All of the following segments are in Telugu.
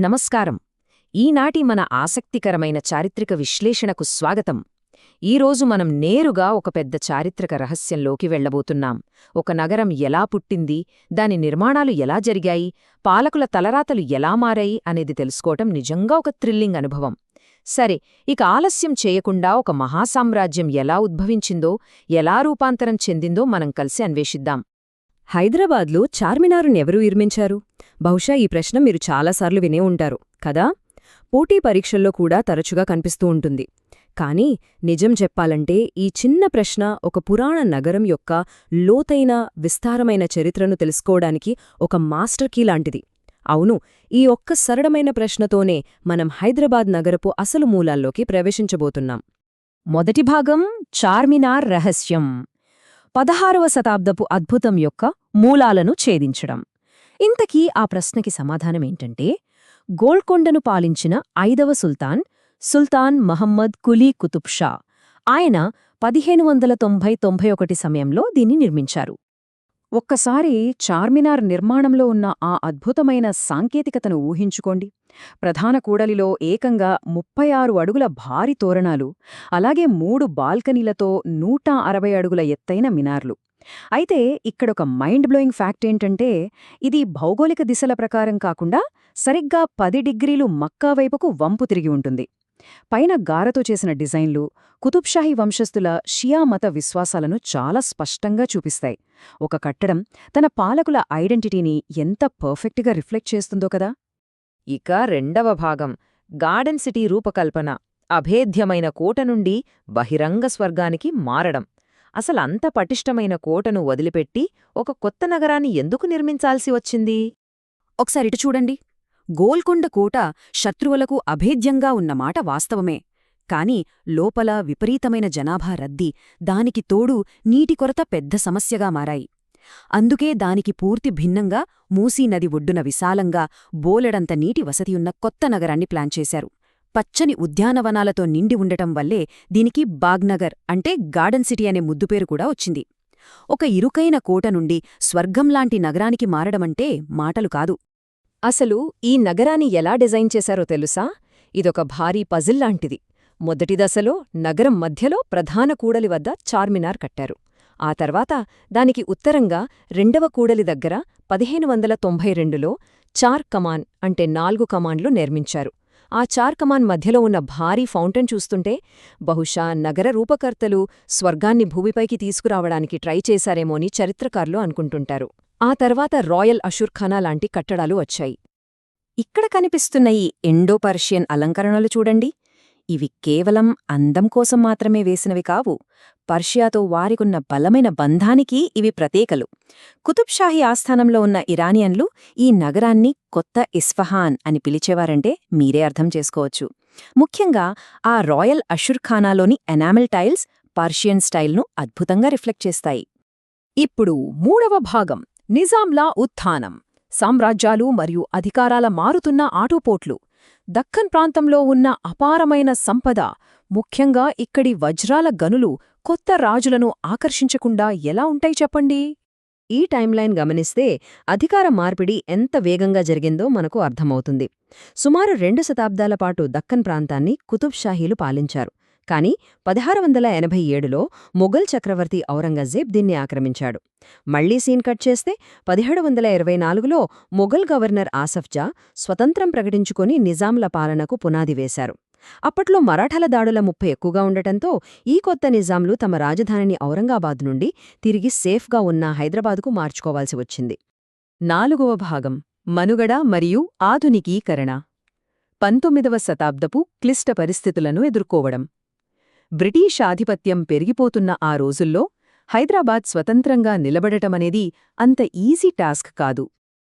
నమస్కారం. ఈనాటి మన ఆసక్తికరమైన చారిత్రక విశ్లేషణకు స్వాగతం. ఈరోజు మనం నేరుగా ఒక పెద్ద చారిత్రక రహస్యంలోకి వెళ్లబోతున్నాం. ఒక నగరం ఎలా పుట్టింది, దాని నిర్మాణాలు ఎలా జరిగాయి, పాలకుల తలరాతలు ఎలా మారాయి అనేది తెలుసుకోవటం నిజంగా ఒక థ్రిల్లింగ్ అనుభవం. సరే, ఇక ఆలస్యం చేయకుండా ఒక మహాసామ్రాజ్యం ఎలా ఉద్భవించిందో, ఎలా రూపాంతరం చెందిందో మనం కలిసి అన్వేషిద్దాం. హైదరాబాద్లో చార్మినారునెవరూ నిర్మించారు? బహుశా ఈ ప్రశ్న మీరు చాలాసార్లు వినే ఉంటారు కదా. పోటీ పరీక్షల్లో కూడా తరచుగా కనిపిస్తూ ఉంటుంది. కానీ నిజం చెప్పాలంటే ఈ చిన్న ప్రశ్న ఒక పురాణ నగరం యొక్క లోతైన విస్తారమైన చరిత్రను తెలుసుకోవడానికి ఒక మాస్టర్ కీ లాంటిది. అవును, ఈ ఒక్క సరళమైన ప్రశ్నతోనే మనం హైదరాబాద్ నగరపు అసలు మూలాల్లోకి ప్రవేశించబోతున్నాం. మొదటి భాగం చార్మినార్ రహస్యం. 16వ శతాబ్దపు అద్భుతం యొక్క మూలాలను ఛేదించడం. ఇంతకీ ఆ ప్రశ్నకి సమాధానమేంటంటే, గోల్కొండను పాలించిన 5వ సుల్తాన్ మహమ్మద్ కులీ కుతుబ్ షా. ఆయన 1590-91 సమయంలో దీన్ని నిర్మించారు. ఒక్కసారి చార్మినార్ నిర్మాణంలో ఉన్న ఆ అద్భుతమైన సాంకేతికతను ఊహించుకోండి. ప్రధాన కూడలిలో ఏకంగా 36 అడుగుల భారీ తోరణాలు, అలాగే 3 బాల్కనీలతో 160 అడుగుల ఎత్తైన మినార్లు. అయితే ఇక్కడొక మైండ్ బ్లోయింగ్ ఫ్యాక్ట్ ఏంటంటే, ఇది భౌగోళిక దిశల ప్రకారం కాకుండా సరిగ్గా 10 డిగ్రీలు మక్కా వైపుకు వంపు తిరిగి ఉంటుంది. పైన గారతో చేసిన డిజైన్లు కుతుబ్షాహీ వంశస్థుల షియా మత విశ్వాసాలను చాలా స్పష్టంగా చూపిస్తాయి. ఒక కట్టడం తన పాలకుల ఐడెంటిటీని ఎంత పర్ఫెక్ట్గా రిఫ్లెక్ట్ చేస్తుందో కదా. ఇక రెండవ భాగం గార్డెన్ సిటీ రూపకల్పన. అభేద్యమైన కోట నుండి బహిరంగ స్వర్గానికి మారడం. అసలంత పటిష్టమైన కోటను వదిలిపెట్టి ఒక కొత్త నగరాన్ని ఎందుకు నిర్మించాల్సి వచ్చింది? ఒకసారిటు చూడండి. గోల్కొండ కోట శత్రువులకు అభేద్యంగా ఉన్నమాట వాస్తవమే. కాని లోపల విపరీతమైన జనాభా రద్దీ, దానికి తోడు నీటి కొరత పెద్ద సమస్యగా మారాయి. అందుకే దానికి పూర్తి భిన్నంగా మూసీ నది ఒడ్డున విశాలంగా బోలెడంత నీటి వసతియున్న కొత్త నగరాన్ని ప్లాన్ చేశారు. పచ్చని ఉద్యానవనాలతో నిండి ఉండటం వల్లే దీనికి బాగ్నగర్ అంటే గార్డెన్ సిటీ అనే ముద్దుపేరు కూడా వచ్చింది. ఒక ఇరుకైన కోట నుండి స్వర్గంలాంటి నగరానికి మారడమంటే మాటలు కాదు. అసలు ఈ నగరాన్ని ఎలా డిజైన్ చేశారో తెలుసా? ఇదొక భారీ పజిల్ లాంటిది. మొదటి దశలో నగరం మధ్యలో ప్రధాన కూడలి వద్ద చార్మినార్ కట్టారు. ఆ తర్వాత దానికి ఉత్తరంగా రెండవ కూడలి దగ్గర 1592లో చార్ కమాన్ అంటే 4 కమాన్లు నిర్మించారు. ఆ చార్ కమాన్ మధ్యలో ఉన్న భారీ ఫౌంటైన్ చూస్తుంటే బహుశా నగర రూపకర్తలు స్వర్గాన్ని భూమిపైకి తీసుకురావడానికి ట్రై చేశారేమోని చరిత్రకారులు అనుకుంటుంటారు. ఆ తర్వాత రాయల్ అషుర్ఖానా లాంటి కట్టడాలు వచ్చాయి. ఇక్కడ కనిపిస్తున్న ఈ ఎండో పర్షియన్ అలంకరణలు చూడండి. ఇవి కేవలం అందం కోసం మాత్రమే వేసినవి కావు. పర్షియాతో వారికున్న బలమైన బంధానికి ఇవి ప్రతీకలు. కుతుబ్షాహీ ఆస్థానంలో ఉన్న ఇరానియన్లు ఈ నగరాన్ని కొత్త ఇస్ఫహాన్ అని పిలిచేవారంటే మీరే అర్థం చేసుకోవచ్చు. ముఖ్యంగా ఆ రాయల్ అషుర్ఖానాలోని ఎనామిల్ టైల్స్ పర్షియన్ స్టైల్ను అద్భుతంగా రిఫ్లెక్ట్ చేస్తాయి. ఇప్పుడు మూడవ భాగం నిజాంలా ఉత్థానం. సామ్రాజ్యాలు మరియు అధికారాల మారుతున్న ఆటోపోట్లు. దక్కన్ ప్రాంతంలో ఉన్న అపారమైన సంపద, ముఖ్యంగా ఇక్కడి వజ్రాల గనులు కొత్త రాజులను ఆకర్షించకుండా ఎలా ఉంటాయి చెప్పండి? ఈ టైంలైన్ గమనిస్తే అధికార మార్పిడి ఎంత వేగంగా జరిగిందో మనకు అర్థమవుతుంది. సుమారు 2 శతాబ్దాల పాటు దక్కన్ ప్రాంతాన్ని కుతుబ్షాహీలు పాలించారు. కానీ 1687లో మొఘల్ చక్రవర్తి ఔరంగజేబ్ దీన్ని ఆక్రమించాడు. మళ్లీ సీన్ కట్ చేస్తే 1724లో మొఘల్ గవర్నర్ ఆసఫ్జా స్వతంత్రం ప్రకటించుకొని నిజాంల పాలనకు పునాది వేశారు. అప్పట్లో మరాఠాల దాడుల ముప్పు ఎక్కువగా ఉండటంతో ఈ కొత్త నిజాంలు తమ రాజధానిని ఔరంగాబాద్ నుండి తిరిగి సేఫ్గా ఉన్న హైదరాబాదుకు మార్చుకోవాల్సి వచ్చింది. 4వ భాగం మనుగడ మరియు ఆధునికీకరణ. 19వ శతాబ్దపు క్లిష్ట పరిస్థితులను ఎదుర్కోవడం. బ్రిటీష్ ఆధిపత్యం పెరిగిపోతున్న ఆ రోజుల్లో హైదరాబాద్ స్వతంత్రంగా నిలబడటమనేది అంత ఈజీ టాస్క్ కాదు.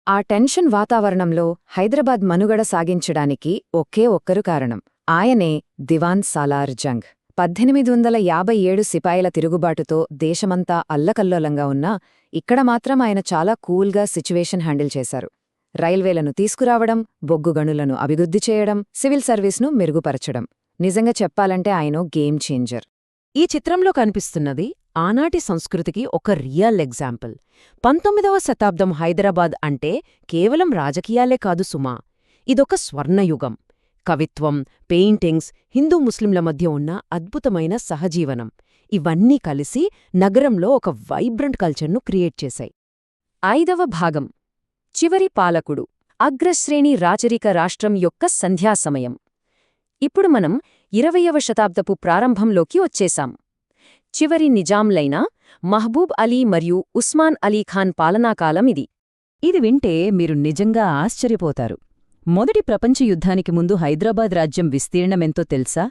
ఆ టెన్షన్ వాతావరణంలో హైదరాబాద్ మనుగడ సాగించడానికి ఒకే ఒక్కరు కారణం. ఆయనే దివాన్ సాలార్ జంగ్. 1857 సిపాయిల తిరుగుబాటుతో దేశమంతా అల్లకల్లోలంగా ఉన్నా ఇక్కడ మాత్రం ఆయన చాలా కూల్గా సిచ్యువేషన్ హ్యాండిల్ చేశారు. రైల్వేలను తీసుకురావడం, బొగ్గు గనులను అభివృద్ధి చేయడం, సివిల్ సర్వీస్ను మెరుగుపరచడం. నిజంగా చెప్పాలంటే ఆయనో గేమ్ చేంజర్. ఈ చిత్రంలో కనిపిస్తున్నది ఆనాటి సంస్కృతికి ఒక రియల్ ఎగ్జాంపుల్. 19వ శతాబ్దం హైదరాబాద్ అంటే కేవలం రాజకీయాలే కాదు సుమా. ఇదొక స్వర్ణయుగం. కవిత్వం, పెయింటింగ్స్, హిందూ ముస్లింల మధ్య ఉన్న అద్భుతమైన సహజీవనం ఇవన్నీ కలిసి నగరంలో ఒక వైబ్రెంట్ కల్చర్ను క్రియేట్ చేశాయి. 5వ భాగం చివరి పాలకుడు, అగ్రశ్రేణి రాచరిక రాష్ట్రం యొక్క సంధ్యాసమయం. ఇప్పుడు మనం 20వ శతాబ్దపు ప్రారంభంలోకి వచ్చేశాం. చివరి నిజాంలైన మహబూబ్ అలీ మరియు ఉస్మాన్ అలీ ఖాన్ పాలనాకాలం ఇది. ఇది వింటే మీరు నిజంగా ఆశ్చర్యపోతారు. మొదటి ప్రపంచ యుద్ధానికి ముందు హైదరాబాద్ రాజ్యం విస్తీర్ణమెంతో తెలుసా?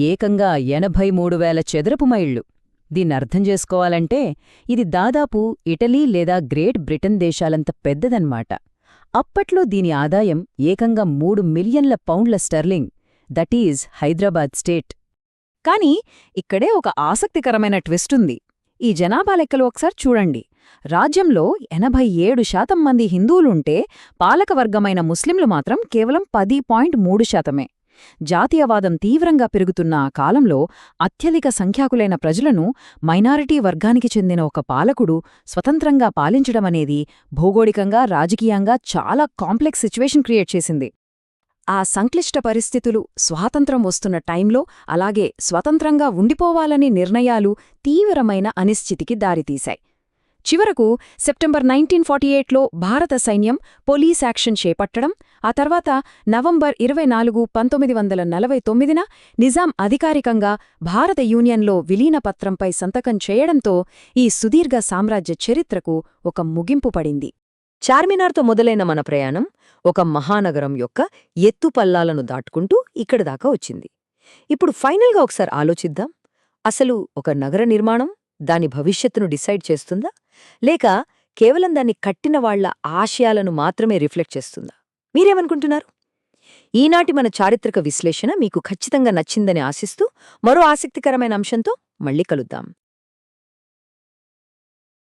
ఏకంగా 83,000 చదరపు మైళ్ళు. దీన్నర్థం చేసుకోవాలంటే ఇది దాదాపు ఇటలీ లేదా గ్రేట్ బ్రిటన్ దేశాలంత పెద్దదన్మాట. అప్పట్లో దీని ఆదాయం ఏకంగా 3 మిలియన్ల పౌండ్ల స్టెర్లింగ్. That is Hyderabad state. కాని ఇక్కడే ఒక ఆసక్తికరమైన ట్విస్టుంది. ఈ జనాభా లెక్కలు ఒకసారి చూడండి. రాజ్యంలో 87% మంది హిందువులుంటే పాలకవర్గమైన ముస్లింలు మాత్రం కేవలం 10.3%. జాతీయవాదం తీవ్రంగా పెరుగుతున్న ఆ కాలంలో అత్యధిక సంఖ్యాకులైన ప్రజలను మైనారిటీ వర్గానికి చెందిన ఒక పాలకుడు స్వతంత్రంగా పాలించడమనేది భౌగోళికంగా, రాజకీయంగా చాలా కాంప్లెక్స్ సిచ్యువేషన్ క్రియేట్ చేసింది. ఆ సంక్లిష్ట పరిస్థితులు స్వాతంత్రం వస్తున్న టైంలో, అలాగే స్వతంత్రంగా ఉండిపోవాలని నిర్ణయాలు తీవ్రమైన అనిశ్చితికి దారితీశాయి. చివరకు సెప్టెంబర్ 1948లో భారత సైన్యం పోలీస్ యాక్షన్ చేపట్టడం, ఆ తర్వాత నవంబర్ 24, 1949న నిజాం అధికారికంగా భారత యూనియన్లో విలీనపత్రంపై సంతకం చేయడంతో ఈ సుదీర్ఘ సామ్రాజ్య చరిత్రకు ఒక ముగింపు పడింది. చార్మినార్తో మొదలైన మన ప్రయాణం ఒక మహానగరం యొక్క ఎత్తుపల్లాలను దాటుకుంటూ ఇక్కడిదాకా వచ్చింది. ఇప్పుడు ఫైనల్గా ఒకసారి ఆలోచిద్దాం. అసలు ఒక నగర నిర్మాణం దాని భవిష్యత్తును డిసైడ్ చేస్తుందా, లేక కేవలం దాన్ని కట్టిన వాళ్ల ఆశయాలను మాత్రమే రిఫ్లెక్ట్ చేస్తుందా? మీరేమనుకుంటున్నారు? ఈనాటి మన చారిత్రక విశ్లేషణ మీకు ఖచ్చితంగా నచ్చిందని ఆశిస్తూ మరో ఆసక్తికరమైన అంశంతో మళ్ళీ కలుద్దాం.